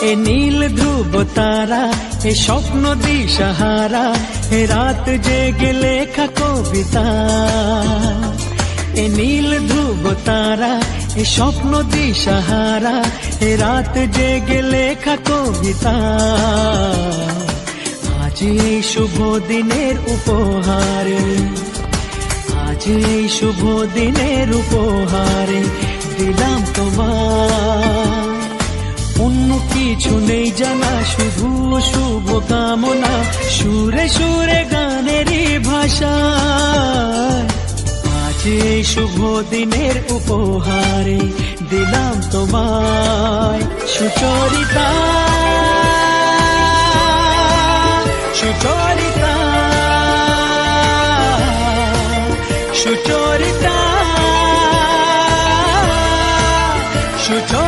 এ নীল ধ্রুব তারা, এ স্বপ্ন দিশাহারা, এ রাত জেগে লেখা কবিতা। এ নীল ধ্রুব তারা, এ স্বপ্ন দিশাহারা, এ রাত জেগে লেখা কবিতা। আজ এই শুভ দিনের উপহারে, আজ এই শুভ দিনের উপহারে দিলাম তোমায়। অন্য কিছু নেই জানা, শুধু শুভ কামনা, সুরে সুরে গানেরই ভাষা। আজ এই শুভ দিনের উপহারে দিলাম তোমায়। সুচরিতা, সুচরিতা, সুচরিতা, সুচরিতা।